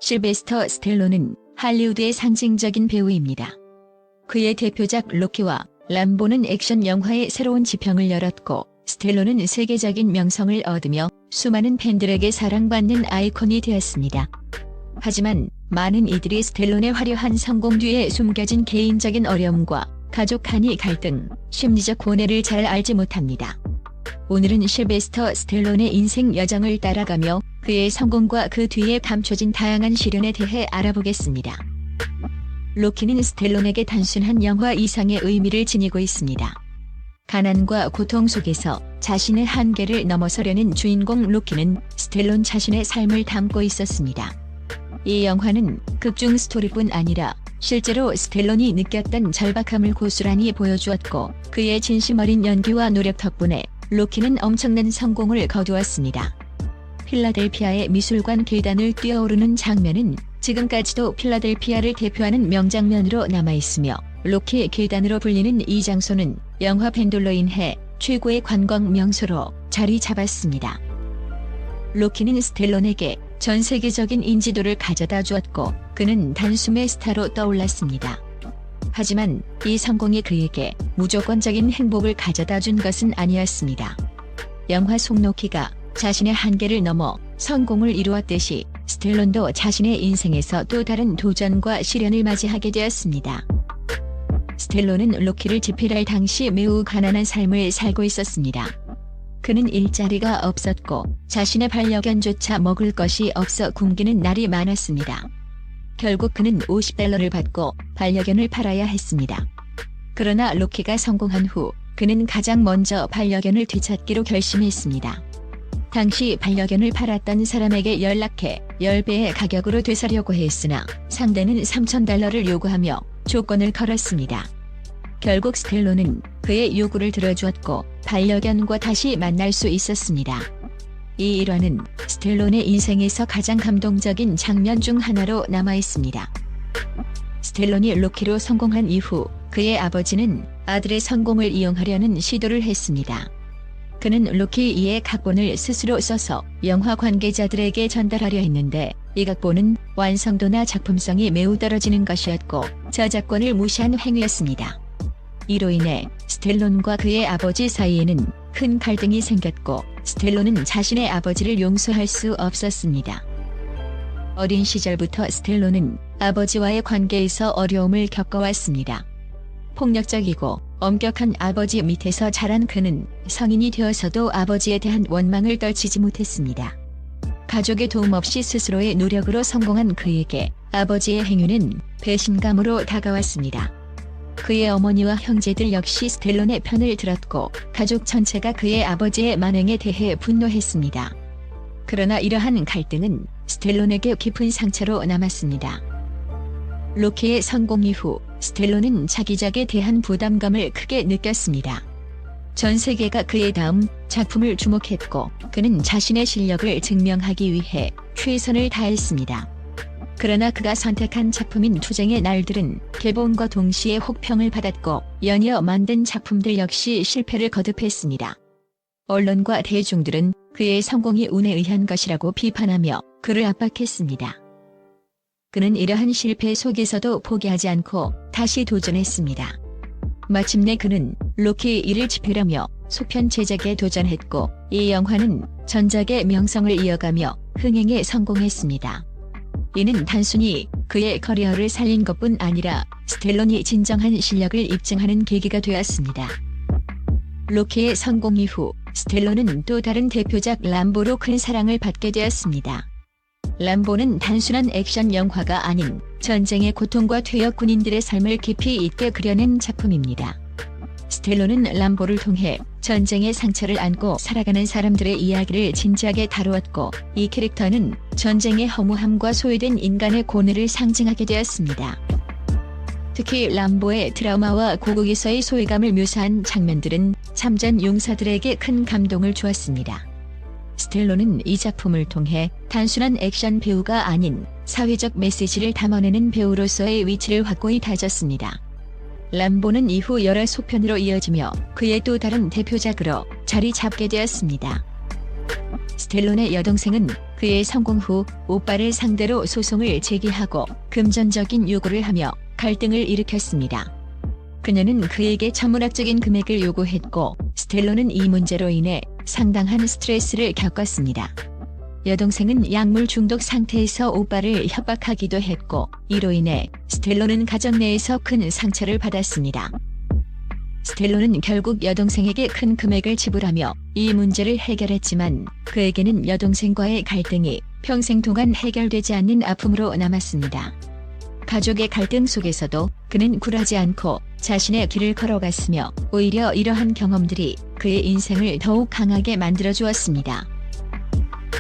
실베스터 스텔론은 할리우드의 상징적인 배우입니다. 그의 대표작 로키와 람보는 액션 영화의 새로운 지평을 열었고, 스텔론은 세계적인 명성을 얻으며 수많은 팬들에게 사랑받는 아이콘이 되었습니다. 하지만 많은 이들이 스텔론의 화려한 성공 뒤에 숨겨진 개인적인 어려움과 가족 간의 갈등, 심리적 고뇌를 잘 알지 못합니다. 오늘은 실베스터 스텔론의 인생 여정을 따라가며 그의 성공과 그 뒤에 감춰진 다양한 시련에 대해 알아보겠습니다. 로키는 스텔론에게 단순한 영화 이상의 의미를 지니고 있습니다. 가난과 고통 속에서 자신의 한계를 넘어서려는 주인공 로키는 스텔론 자신의 삶을 담고 있었습니다. 이 영화는 극중 스토리뿐 아니라 실제로 스텔론이 느꼈던 절박함을 고스란히 보여주었고, 그의 진심 어린 연기와 노력 덕분에 로키는 엄청난 성공을 거두었습니다. 필라델피아의 미술관 계단을 뛰어오르는 장면은 지금까지도 필라델피아를 대표하는 명장면으로 남아있으며, 로키 계단으로 불리는 이 장소는 영화 팬들로 인해 최고의 관광 명소로 자리 잡았습니다. 로키는 스텔론에게 전 세계적인 인지도를 가져다 주었고, 그는 단숨에 스타로 떠올랐습니다. 하지만 이 성공이 그에게 무조건적인 행복을 가져다 준 것은 아니었습니다. 영화 속 로키가 자신의 한계를 넘어 성공을 이루었듯이 스텔론도 자신의 인생에서 또 다른 도전과 시련을 맞이하게 되었습니다. 스텔론은 로키를 집필할 당시 매우 가난한 삶을 살고 있었습니다. 그는 일자리가 없었고 자신의 반려견조차 먹을 것이 없어 굶기는 날이 많았습니다. 결국 그는 $50를 받고 반려견을 팔아야 했습니다. 그러나 로키가 성공한 후 그는 가장 먼저 반려견을 되찾기로 결심했습니다. 당시 반려견을 팔았던 사람에게 연락해 10배의 가격으로 되사려고 했으나 상대는 $3,000를 요구하며 조건을 걸었습니다. 결국 스텔론은 그의 요구를 들어주었고 반려견과 다시 만날 수 있었습니다. 이 일화는 스텔론의 인생에서 가장 감동적인 장면 중 하나로 남아있습니다. 스텔론이 로키로 성공한 이후 그의 아버지는 아들의 성공을 이용하려는 시도를 했습니다. 그는 로키 2의 각본을 스스로 써서 영화 관계자들에게 전달하려 했는데, 이 각본은 완성도나 작품성이 매우 떨어지는 것이었고 저작권을 무시한 행위였습니다. 이로 인해 스텔론과 그의 아버지 사이에는 큰 갈등이 생겼고, 스텔론은 자신의 아버지를 용서할 수 없었습니다. 어린 시절부터 스텔론은 아버지와의 관계에서 어려움을 겪어왔습니다. 폭력적이고 엄격한 아버지 밑에서 자란 그는 성인이 되어서도 아버지에 대한 원망을 떨치지 못했습니다. 가족의 도움 없이 스스로의 노력으로 성공한 그에게 아버지의 행위는 배신감으로 다가왔습니다. 그의 어머니와 형제들 역시 스텔론의 편을 들었고 가족 전체가 그의 아버지의 만행에 대해 분노했습니다. 그러나 이러한 갈등은 스텔론에게 깊은 상처로 남았습니다. 로키의 성공 이후 스텔론은 자기작에 대한 부담감을 크게 느꼈습니다. 전 세계가 그의 다음 작품을 주목했고 그는 자신의 실력을 증명하기 위해 최선을 다했습니다. 그러나 그가 선택한 작품인 투쟁의 날들은 개봉과 동시에 혹평을 받았고 연이어 만든 작품들 역시 실패를 거듭했습니다. 언론과 대중들은 그의 성공이 운에 의한 것이라고 비판하며 그를 압박했습니다. 그는 이러한 실패 속에서도 포기하지 않고 다시 도전했습니다. 마침내 그는 로키 2를 집필하며 소편 제작에 도전했고, 이 영화는 전작의 명성을 이어가며 흥행에 성공했습니다. 이는 단순히 그의 커리어를 살린 것뿐 아니라 스텔론이 진정한 실력을 입증하는 계기가 되었습니다. 로키의 성공 이후 스텔론은 또 다른 대표작 람보로 큰 사랑을 받게 되었습니다. 람보는 단순한 액션 영화가 아닌 전쟁의 고통과 퇴역 군인들의 삶을 깊이 있게 그려낸 작품입니다. 스텔론은 람보를 통해 전쟁의 상처를 안고 살아가는 사람들의 이야기를 진지하게 다루었고, 이 캐릭터는 전쟁의 허무함과 소외된 인간의 고뇌를 상징하게 되었습니다. 특히 람보의 트라우마와 고국에서의 소외감을 묘사한 장면들은 참전 용사들에게 큰 감동을 주었습니다. 스텔론은 이 작품을 통해 단순한 액션 배우가 아닌 사회적 메시지를 담아내는 배우로서의 위치를 확고히 다졌습니다. 람보는 이후 여러 소편으로 이어지며 그의 또 다른 대표작으로 자리 잡게 되었습니다. 스텔론의 여동생은 그의 성공 후 오빠를 상대로 소송을 제기하고 금전적인 요구를 하며 갈등을 일으켰습니다. 그녀는 그에게 천문학적인 금액을 요구했고 스텔론은 이 문제로 인해 상당한 스트레스를 겪었습니다. 여동생은 약물 중독 상태에서 오빠를 협박하기도 했고 이로 인해 스텔론은 가정 내에서 큰 상처를 받았습니다. 스텔론은 결국 여동생에게 큰 금액을 지불하며 이 문제를 해결했지만 그에게는 여동생과의 갈등이 평생 동안 해결되지 않는 아픔으로 남았습니다. 가족의 갈등 속에서도 그는 굴하지 않고 자신의 길을 걸어갔으며 오히려 이러한 경험들이 그의 인생을 더욱 강하게 만들어 주었습니다.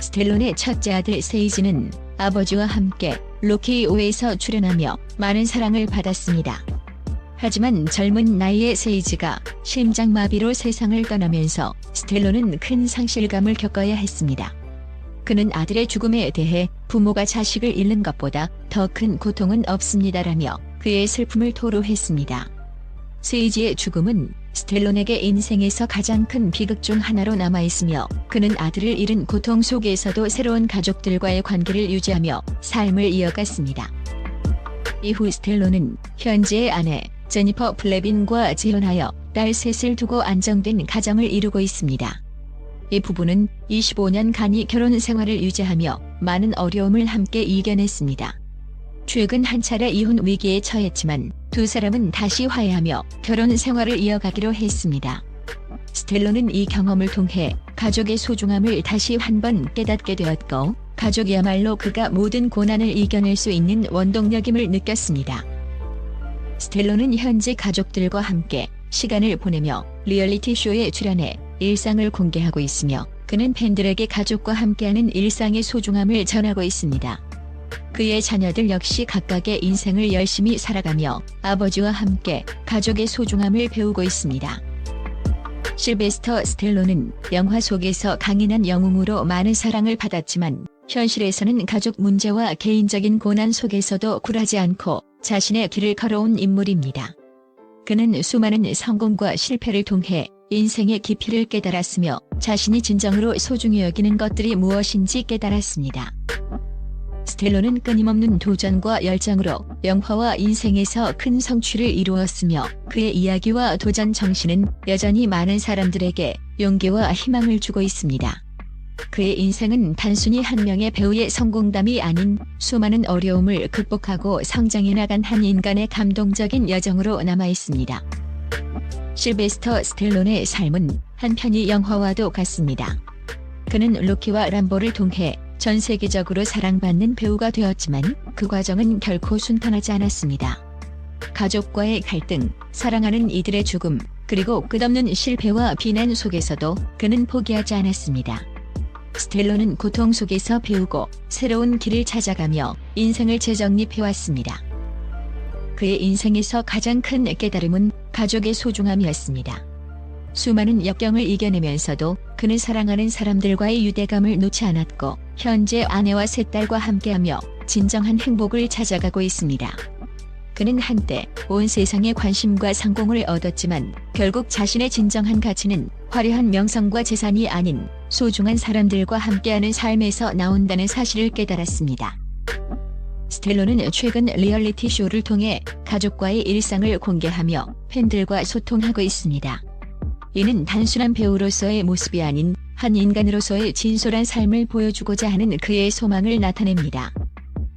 스텔론의 첫째 아들 세이지는 아버지와 함께 로키 5에서 출연하며 많은 사랑을 받았습니다. 하지만 젊은 나이에 세이지가 심장마비로 세상을 떠나면서 스텔론은 큰 상실감을 겪어야 했습니다. 그는 아들의 죽음에 대해 부모가 자식을 잃는 것보다 더 큰 고통은 없습니다라며 그의 슬픔을 토로했습니다. 세이지의 죽음은 스텔론에게 인생에서 가장 큰 비극 중 하나로 남아있으며 그는 아들을 잃은 고통 속에서도 새로운 가족들과의 관계를 유지하며 삶을 이어갔습니다. 이후 스텔론은 현재의 아내 제니퍼 플레빈과 재혼하여 딸 셋을 두고 안정된 가정을 이루고 있습니다. 이 부부는 25년간의 결혼 생활을 유지하며 많은 어려움을 함께 이겨냈습니다. 최근 한 차례 이혼 위기에 처했지만 두 사람은 다시 화해하며 결혼 생활을 이어가기로 했습니다. 스텔론은 이 경험을 통해 가족의 소중함을 다시 한 번 깨닫게 되었고 가족이야말로 그가 모든 고난을 이겨낼 수 있는 원동력임을 느꼈습니다. 스텔론은 현재 가족들과 함께 시간을 보내며 리얼리티 쇼에 출연해 일상을 공개하고 있으며 그는 팬들에게 가족과 함께하는 일상의 소중함을 전하고 있습니다. 그의 자녀들 역시 각각의 인생을 열심히 살아가며 아버지와 함께 가족의 소중함을 배우고 있습니다. 실베스터 스텔론은 영화 속에서 강인한 영웅으로 많은 사랑을 받았지만 현실에서는 가족 문제와 개인적인 고난 속에서도 굴하지 않고 자신의 길을 걸어온 인물입니다. 그는 수많은 성공과 실패를 통해 인생의 깊이를 깨달았으며 자신이 진정으로 소중히 여기는 것들이 무엇인지 깨달았습니다. 스텔론은 끊임없는 도전과 열정으로 영화와 인생에서 큰 성취를 이루었으며 그의 이야기와 도전 정신은 여전히 많은 사람들에게 용기와 희망을 주고 있습니다. 그의 인생은 단순히 한 명의 배우의 성공담이 아닌 수많은 어려움을 극복하고 성장해 나간 한 인간의 감동적인 여정으로 남아있습니다. 실베스터 스텔론의 삶은 한편의 영화와도 같습니다. 그는 로키와 람보를 통해 전 세계적으로 사랑받는 배우가 되었지만 그 과정은 결코 순탄하지 않았습니다. 가족과의 갈등, 사랑하는 이들의 죽음, 그리고 끝없는 실패와 비난 속에서도 그는 포기하지 않았습니다. 스텔론은 고통 속에서 배우고 새로운 길을 찾아가며 인생을 재정립해왔습니다. 그의 인생에서 가장 큰 깨달음은 가족의 소중함이었습니다. 수많은 역경을 이겨내면서도 그는 사랑하는 사람들과의 유대감을 놓지 않았고 현재 아내와 세 딸과 함께하며 진정한 행복을 찾아가고 있습니다. 그는 한때 온 세상의 관심과 성공을 얻었지만 결국 자신의 진정한 가치는 화려한 명성과 재산이 아닌 소중한 사람들과 함께하는 삶에서 나온다는 사실을 깨달았습니다. 스텔론은 최근 리얼리티 쇼를 통해 가족과의 일상을 공개하며 팬들과 소통하고 있습니다. 이는 단순한 배우로서의 모습이 아닌 한 인간으로서의 진솔한 삶을 보여주고자 하는 그의 소망을 나타냅니다.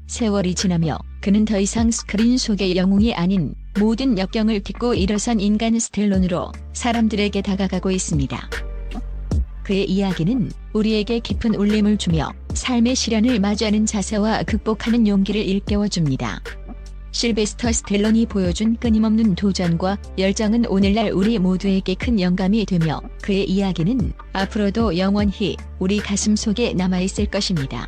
세월이 지나며 그는 더 이상 스크린 속의 영웅이 아닌 모든 역경을 딛고 일어선 인간 스텔론으로 사람들에게 다가가고 있습니다. 그의 이야기는 우리에게 깊은 울림을 주며 삶의 시련을 마주하는 자세와 극복하는 용기를 일깨워줍니다. 실베스터 스텔론이 보여준 끊임없는 도전과 열정은 오늘날 우리 모두에게 큰 영감이 되며 그의 이야기는 앞으로도 영원히 우리 가슴속에 남아있을 것입니다.